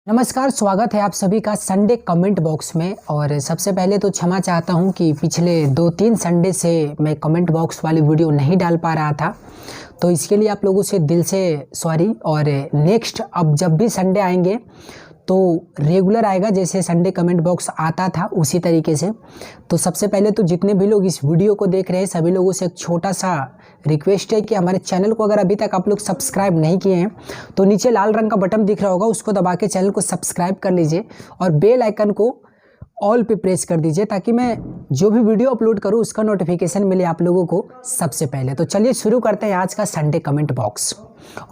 नमस्कार, स्वागत है आप सभी का संडे कमेंट बॉक्स में। और सबसे पहले तो क्षमा चाहता हूं कि पिछले 2-3 संडे से मैं कमेंट बॉक्स वाली वीडियो नहीं डाल पा रहा था, तो इसके लिए आप लोगों से दिल से सॉरी। और नेक्स्ट अब जब भी संडे आएंगे तो रेगुलर आएगा, जैसे संडे कमेंट बॉक्स आता था उसी तरीके से। तो सबसे पहले तो जितने भी लोग इस वीडियो को देख रहे हैं सभी लोगों से एक छोटा सा रिक्वेस्ट है कि हमारे चैनल को अगर अभी तक आप लोग सब्सक्राइब नहीं किए हैं तो नीचे लाल रंग का बटन दिख रहा होगा, उसको दबा के चैनल को सब्सक्राइब कर लीजिए और बेल आइकन को ऑल पे प्रेस कर दीजिए ताकि मैं जो भी वीडियो अपलोड करूं उसका नोटिफिकेशन मिले आप लोगों को सबसे पहले। तो चलिए शुरू करते हैं आज का संडे कमेंट बॉक्स।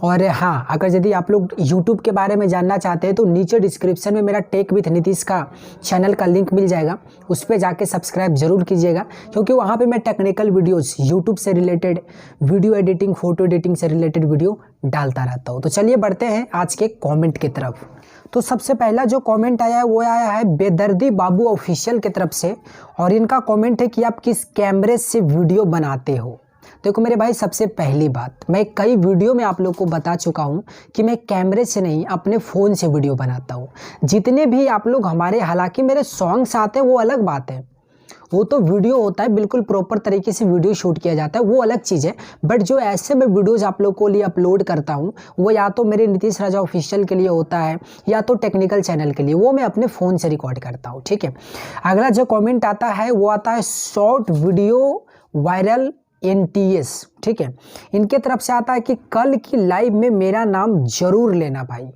और हाँ, अगर यदि आप लोग यूट्यूब के बारे में जानना चाहते हैं तो नीचे डिस्क्रिप्शन में मेरा टेक विथ नीतीश का चैनल का लिंक मिल जाएगा, उस पर जाके सब्सक्राइब जरूर कीजिएगा, क्योंकि वहाँ पे मैं टेक्निकल वीडियोस यूट्यूब से related, video editing, photo editing से रिलेटेड वीडियो डालता रहता हूँ। तो चलिए बढ़ते हैं आज के कॉमेंट की तरफ। तो सबसे पहला जो कमेंट आया है वो आया है बेदर्दी बाबू ऑफिशियल की तरफ से, और इनका कमेंट है कि आप किस कैमरे से वीडियो बनाते हो। देखो मेरे भाई, सबसे पहली बात, मैं कई वीडियो में आप लोग को बता चुका हूं कि मैं कैमरे से नहीं अपने फ़ोन से वीडियो बनाता हूं। जितने भी आप लोग हमारे, हालांकि मेरे सॉन्ग्स आते हैं वो अलग बात है, वो तो वीडियो होता है, बिल्कुल प्रॉपर तरीके से वीडियो शूट किया जाता है, वो अलग चीज़ है। बट जो ऐसे मैं वीडियोज़ आप लोग को लिए अपलोड करता हूँ वो या तो मेरे नीतीश राजा ऑफिशियल के लिए होता है या तो टेक्निकल चैनल के लिए, वो मैं अपने फ़ोन से रिकॉर्ड करता हूँ। ठीक है, अगला जो कमेंट आता है वो आता है शॉर्ट वीडियो वायरल NTS। ठीक है, इनके तरफ से आता है कि कल की लाइव में मेरा नाम जरूर लेना भाई।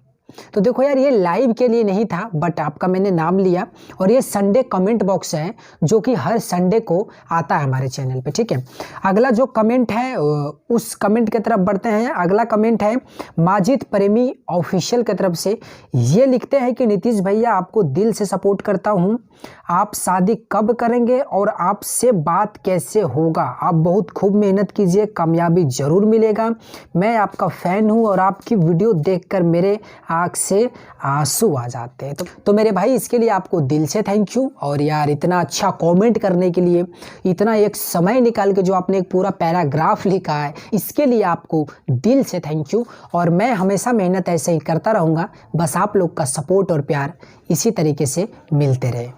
तो देखो यार, ये लाइव के लिए नहीं था बट आपका मैंने नाम लिया, और ये संडे कमेंट बॉक्स है जो कि हर संडे को आता है हमारे चैनल पे। ठीक है, अगला जो कमेंट है उस कमेंट की तरफ बढ़ते हैं। अगला कमेंट है माजिद प्रेमी ऑफिशियल की तरफ से। ये लिखते हैं कि नीतीश भैया, आपको दिल से सपोर्ट करता हूँ, आप शादी कब करेंगे और आपसे बात कैसे होगा। आप बहुत खूब मेहनत कीजिए, कामयाबी जरूर मिलेगा। मैं आपका फ़ैन हूँ और आपकी वीडियो देखकर मेरे आँख से आंसू आ जाते हैं। तो मेरे भाई, इसके लिए आपको दिल से थैंक यू। और यार, इतना अच्छा कमेंट करने के लिए, इतना एक समय निकाल के जो आपने एक पूरा पैराग्राफ लिखा है, इसके लिए आपको दिल से थैंक यू। और मैं हमेशा मेहनत ऐसे ही करता रहूँगा, बस आप लोग का सपोर्ट और प्यार इसी तरीके से मिलते रहे।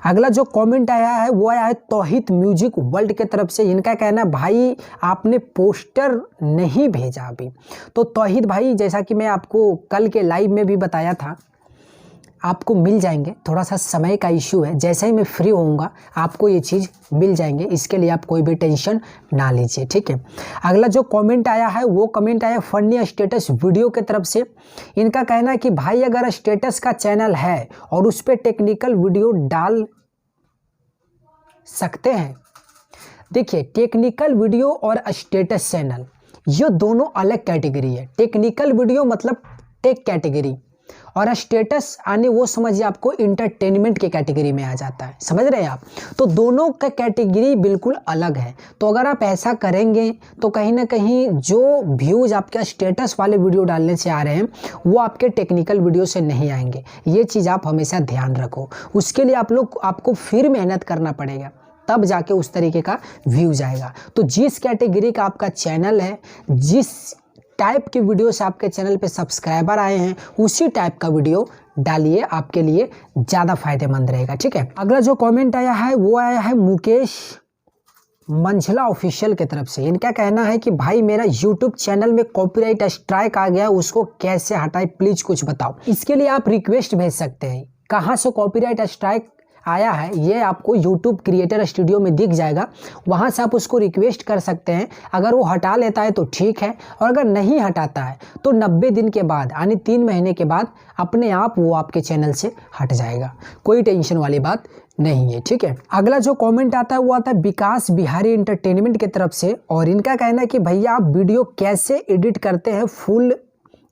अगला जो कमेंट आया है वो आया है तौहीद म्यूजिक वर्ल्ड के तरफ से। इनका कहना है भाई आपने पोस्टर नहीं भेजा अभी। तो तौहीद भाई, जैसा कि मैं आपको कल के लाइव में भी बताया था, आपको मिल जाएंगे, थोड़ा सा समय का इश्यू है, जैसे ही मैं फ्री होऊंगा आपको ये चीज़ मिल जाएंगे, इसके लिए आप कोई भी टेंशन ना लीजिए। ठीक है, अगला जो कमेंट आया है वो कमेंट आया फनी स्टेटस वीडियो के तरफ से। इनका कहना है कि भाई अगर स्टेटस का चैनल है और उस पर टेक्निकल वीडियो डाल सकते हैं। देखिए, टेक्निकल वीडियो और स्टेटस चैनल ये दोनों अलग कैटेगरी है। टेक्निकल वीडियो मतलब टेक कैटेगरी, और स्टेटस आने वो समझिए आपको इंटरटेनमेंट के कैटेगरी में आ जाता है, समझ रहे हैं आप। तो दोनों का कैटेगरी बिल्कुल अलग है। तो अगर आप ऐसा करेंगे तो कहीं ना कहीं जो व्यूज़ आपके स्टेटस वाले वीडियो डालने से आ रहे हैं वो आपके टेक्निकल वीडियो से नहीं आएंगे। ये चीज़ आप हमेशा ध्यान रखो। उसके लिए आपको फिर मेहनत करना पड़ेगा, तब जाके उस तरीके का व्यूज आएगा। तो जिस कैटेगरी का आपका चैनल है, जिस टाइप की वीडियो से आपके चैनल पे सब्सक्राइबर आए हैं, उसी टाइप का वीडियो डालिए, आपके लिए ज़्यादा फायदेमंद रहेगा। ठीक है, अगला जो कमेंट आया है वो आया है मुकेश मंझला ऑफिशियल की तरफ से। इनका कहना है कि भाई मेरा यूट्यूब चैनल में कॉपीराइट स्ट्राइक आ गया, उसको कैसे हटाए प्लीज़ कुछ बताओ। इसके लिए आप रिक्वेस्ट भेज सकते हैं। कहाँ से कॉपीराइट स्ट्राइक आया है ये आपको YouTube क्रिएटर स्टूडियो में दिख जाएगा, वहाँ से आप उसको रिक्वेस्ट कर सकते हैं। अगर वो हटा लेता है तो ठीक है, और अगर नहीं हटाता है तो 90 दिन के बाद, यानी 3 महीने के बाद अपने आप वो आपके चैनल से हट जाएगा। कोई टेंशन वाली बात नहीं है। ठीक है, अगला जो कमेंट आता है वो आता है विकास बिहारी एंटरटेनमेंट की तरफ से, और इनका कहना है कि भैया आप वीडियो कैसे एडिट करते हैं, फुल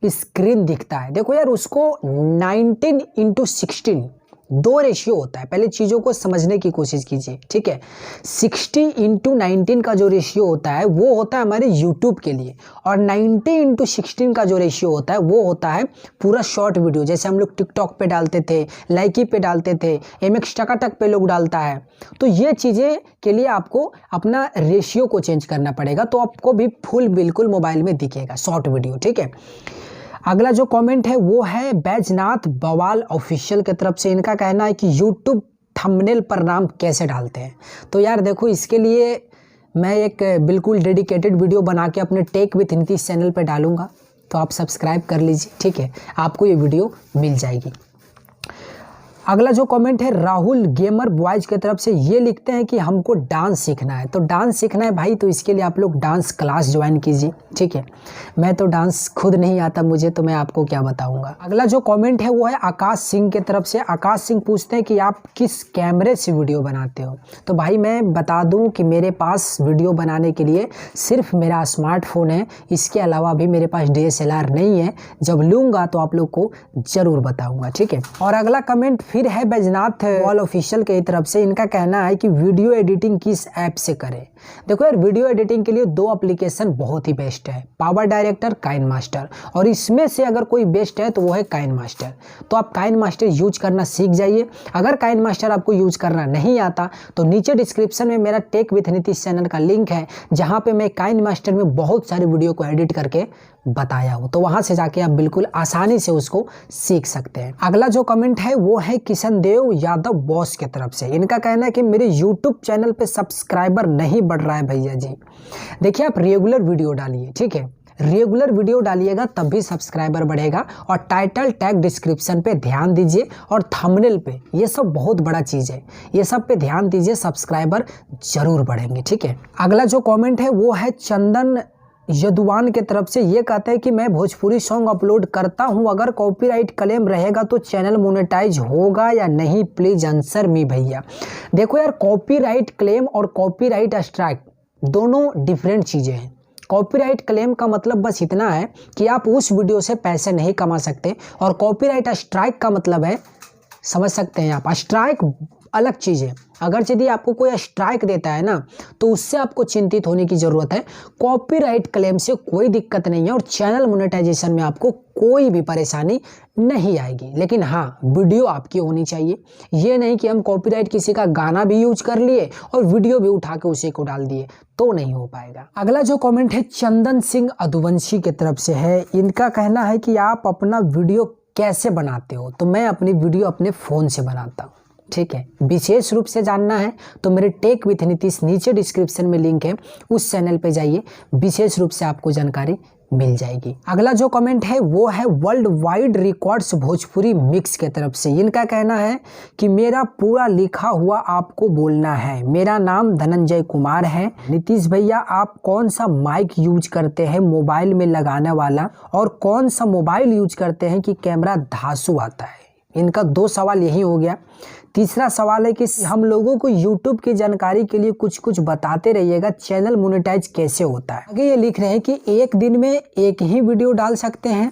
स्क्रीन दिखता है। देखो यार, उसको 19:16 2 रेशियो होता है, पहले चीज़ों को समझने की कोशिश कीजिए। ठीक है, 60:19 का जो रेशियो होता है वो होता है हमारे YouTube के लिए, और 90:16 का जो रेशियो होता है वो होता है पूरा शॉर्ट वीडियो, जैसे हम लोग टिकटॉक पे डालते थे, लाइकी पे डालते थे, MX टकाटक पे लोग डालता है। तो ये चीज़ें के लिए आपको अपना रेशियो को चेंज करना पड़ेगा, तो आपको भी फुल बिल्कुल मोबाइल में दिखेगा शॉर्ट वीडियो। ठीक है, अगला जो कमेंट है वो है बैजनाथ बवाल ऑफिशियल की तरफ से। इनका कहना है कि यूट्यूब थंबनेल पर नाम कैसे डालते हैं। तो यार देखो, इसके लिए मैं एक बिल्कुल डेडिकेटेड वीडियो बना के अपने टेक विथ नीतीश चैनल पे डालूंगा, तो आप सब्सक्राइब कर लीजिए, ठीक है, आपको ये वीडियो मिल जाएगी। अगला जो कमेंट है राहुल गेमर बॉयज की तरफ से, ये लिखते हैं कि हमको डांस सीखना है। तो डांस सीखना है भाई, तो इसके लिए आप लोग डांस क्लास ज्वाइन कीजिए, ठीक है। मैं तो डांस खुद नहीं आता मुझे, तो मैं आपको क्या बताऊंगा। अगला जो कमेंट है वो है आकाश सिंह की तरफ से। आकाश सिंह पूछते हैं कि आप किस कैमरे से वीडियो बनाते हो। तो भाई मैं बता दूं कि मेरे पास वीडियो बनाने के लिए सिर्फ मेरा स्मार्टफोन है, इसके अलावा भी मेरे पास DSLR नहीं है। जब लूँगा तो आप लोग को ज़रूर बताऊँगा, ठीक है। और अगला कमेंट फिर है बैजनाथ बवाल ऑफिशियल की तरफ से। इनका कहना है कि वीडियो एडिटिंग किस ऐप से करें। देखो यार, वीडियो एडिटिंग के लिए 2 एप्लीकेशन बहुत ही बेस्ट है, पावर डायरेक्टर, काइन मास्टर। और इसमें से अगर कोई बेस्ट है तो वो है काइन मास्टर। तो आप काइन मास्टर यूज करना सीख जाइए। अगर काइन मास्टर आपको यूज करना नहीं आता तो नीचे डिस्क्रिप्शन में मेरा टेक विथ नीतीश चैनल का लिंक है, जहाँ पे मैं काइन मास्टर में बहुत सारी वीडियो को एडिट करके बताया हूँ। तो वहाँ से जाके आप बिल्कुल आसानी से उसको सीख सकते हैं। अगला जो कमेंट है वो है किशन देव यादव बॉस की तरफ से। इनका कहना है कि मेरे यूट्यूब चैनल पे सब्सक्राइबर नहीं बढ़ रहा है भैया जी। देखिए, आप रेगुलर वीडियो डालिए, ठीक है, रेगुलर वीडियो डालिएगा तब भी सब्सक्राइबर बढ़ेगा। और टाइटल टैग डिस्क्रिप्शन पे ध्यान दीजिए, और थंबनेल पे, ये सब बहुत बड़ा चीज़ है, ये सब पे ध्यान दीजिए, सब्सक्राइबर जरूर बढ़ेंगे, ठीक है। अगला जो कमेंट है वो है चंदन यदुवान के तरफ से। ये कहते हैं कि मैं भोजपुरी सॉन्ग अपलोड करता हूं, अगर कॉपीराइट क्लेम रहेगा तो चैनल मोनेटाइज होगा या नहीं, प्लीज आंसर मी भैया। देखो यार, कॉपीराइट क्लेम और कॉपीराइट स्ट्राइक दोनों डिफरेंट चीज़ें हैं। कॉपीराइट क्लेम का मतलब बस इतना है कि आप उस वीडियो से पैसे नहीं कमा सकते, और कॉपीराइट स्ट्राइक का मतलब है, समझ सकते हैं आप, स्ट्राइक अलग चीज़ है। अगर यदि आपको कोई स्ट्राइक देता है ना, तो उससे आपको चिंतित होने की ज़रूरत है। कॉपीराइट क्लेम से कोई दिक्कत नहीं है, और चैनल मोनेटाइजेशन में आपको कोई भी परेशानी नहीं आएगी। लेकिन हाँ, वीडियो आपकी होनी चाहिए। ये नहीं कि हम कॉपीराइट किसी का गाना भी यूज कर लिए और वीडियो भी उठा के उसी को डाल दिए, तो नहीं हो पाएगा। अगला जो कमेंट है चंदन सिंह अधुवंशी की तरफ से है। इनका कहना है कि आप अपना वीडियो कैसे बनाते हो। तो मैं अपनी वीडियो अपने फ़ोन से बनाता हूँ, ठीक है। विशेष रूप से जानना है तो मेरे टेक विथ नीतीश नीचे डिस्क्रिप्शन में लिंक है, उस चैनल पे जाइए, विशेष रूप से आपको जानकारी मिल जाएगी। अगला जो कमेंट है वो है world wide records Bhojpuri mix के तरफ से। इनका कहना है कि मेरा पूरा लिखा हुआ आपको बोलना है। मेरा नाम धनंजय कुमार है। नीतीश भैया, आप कौन सा माइक यूज करते हैं मोबाइल में लगाने वाला, और कौन सा मोबाइल यूज करते हैं कि कैमरा धांसू आता है। इनका 2 सवाल यही हो गया। तीसरा सवाल है कि हम लोगों को YouTube की जानकारी के लिए कुछ कुछ बताते रहिएगा, चैनल मोनेटाइज कैसे होता है। आगे ये लिख रहे हैं कि एक दिन में एक ही वीडियो डाल सकते हैं,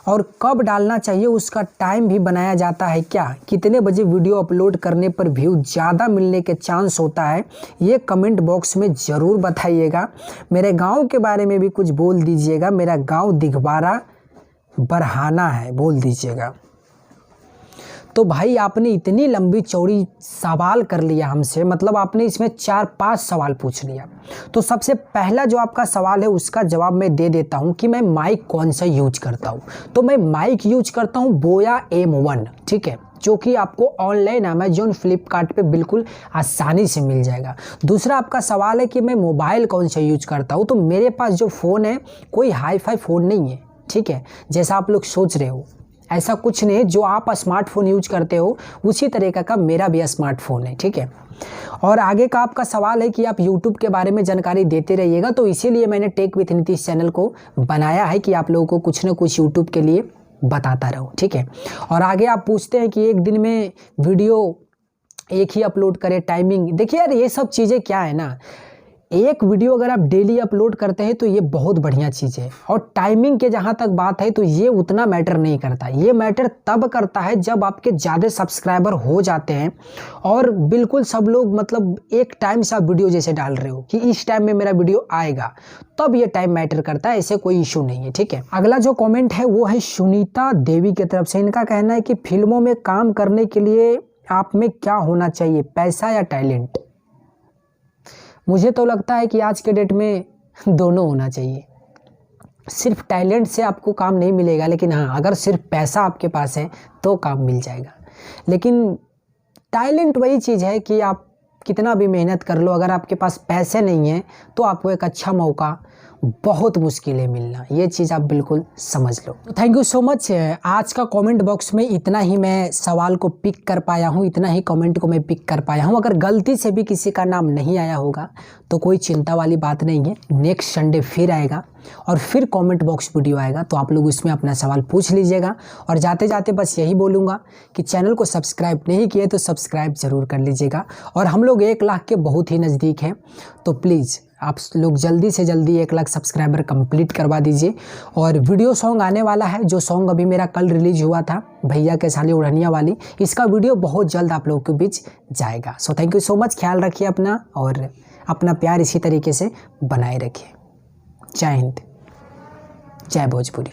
और कब डालना चाहिए उसका टाइम भी बनाया जाता है क्या, कितने बजे वीडियो अपलोड करने पर व्यू ज़्यादा मिलने के चांस होता है, ये कमेंट बॉक्स में ज़रूर बताइएगा। मेरे गाँव के बारे में भी कुछ बोल दीजिएगा। मेरा गाँव दिघवारा बरहाना है, बोल दीजिएगा। तो भाई आपने इतनी लंबी चौड़ी सवाल कर लिया हमसे, मतलब आपने इसमें 4-5 सवाल पूछ लिया। तो सबसे पहला जो आपका सवाल है उसका जवाब मैं दे देता हूं कि मैं माइक कौन सा यूज करता हूं। तो मैं माइक यूज करता हूं बोया M1, ठीक है, जो कि आपको ऑनलाइन अमेजोन फ्लिपकार्ट पे बिल्कुल आसानी से मिल जाएगा। दूसरा आपका सवाल है कि मैं मोबाइल कौन सा यूज करता हूँ। तो मेरे पास जो फ़ोन है कोई हाई फाई फ़ोन नहीं है, ठीक है, जैसा आप लोग सोच रहे हो, ऐसा कुछ नहीं। जो आप स्मार्टफोन यूज करते हो उसी तरीके का मेरा भी स्मार्टफोन है, ठीक है। और आगे का आपका सवाल है कि आप YouTube के बारे में जानकारी देते रहिएगा, तो इसीलिए मैंने टेक विथ नीतीश चैनल को बनाया है कि आप लोगों को कुछ ना कुछ YouTube के लिए बताता रहूं, ठीक है। और आगे आप पूछते हैं कि एक दिन में वीडियो एक ही अपलोड करें, टाइमिंग। देखिए यार, ये सब चीज़ें क्या है ना, एक वीडियो अगर आप डेली अपलोड करते हैं तो ये बहुत बढ़िया चीज़ है। और टाइमिंग के जहाँ तक बात है तो ये उतना मैटर नहीं करता। ये मैटर तब करता है जब आपके ज़्यादा सब्सक्राइबर हो जाते हैं, और बिल्कुल सब लोग मतलब एक टाइम से आप वीडियो जैसे डाल रहे हो कि इस टाइम में मेरा वीडियो आएगा, तब ये टाइम मैटर करता है। ऐसे कोई इशू नहीं है, ठीक है। अगला जो कॉमेंट है वो है सुनीता देवी की तरफ से। इनका कहना है कि फिल्मों में काम करने के लिए आप में क्या होना चाहिए, पैसा या टैलेंट। मुझे तो लगता है कि आज के डेट में दोनों होना चाहिए। सिर्फ टैलेंट से आपको काम नहीं मिलेगा, लेकिन हाँ अगर सिर्फ पैसा आपके पास है तो काम मिल जाएगा। लेकिन टैलेंट वही चीज़ है कि आप कितना भी मेहनत कर लो, अगर आपके पास पैसे नहीं हैं तो आपको एक अच्छा मौका बहुत मुश्किल है मिलना, ये चीज़ आप बिल्कुल समझ लो। तो थैंक यू सो मच। आज का कमेंट बॉक्स में इतना ही मैं सवाल को पिक कर पाया हूँ, इतना ही कमेंट को मैं पिक कर पाया हूँ। अगर गलती से भी किसी का नाम नहीं आया होगा तो कोई चिंता वाली बात नहीं है, नेक्स्ट संडे फिर आएगा और फिर कमेंट बॉक्स वीडियो आएगा, तो आप लोग उसमें अपना सवाल पूछ लीजिएगा। और जाते जाते बस यही बोलूँगा कि चैनल को सब्सक्राइब नहीं किए तो सब्सक्राइब ज़रूर कर लीजिएगा। और हम लोग 1 लाख के बहुत ही नज़दीक हैं, तो प्लीज़ आप लोग जल्दी से जल्दी 1 लाख सब्सक्राइबर कंप्लीट करवा दीजिए। और वीडियो सॉन्ग आने वाला है, जो सॉन्ग अभी मेरा कल रिलीज हुआ था भैया के साली उड़निया वाली, इसका वीडियो बहुत जल्द आप लोगों के बीच जाएगा। So thank you so much, ख्याल रखिए अपना और अपना प्यार इसी तरीके से बनाए रखिए। जय हिंद, जय भोजपुरी।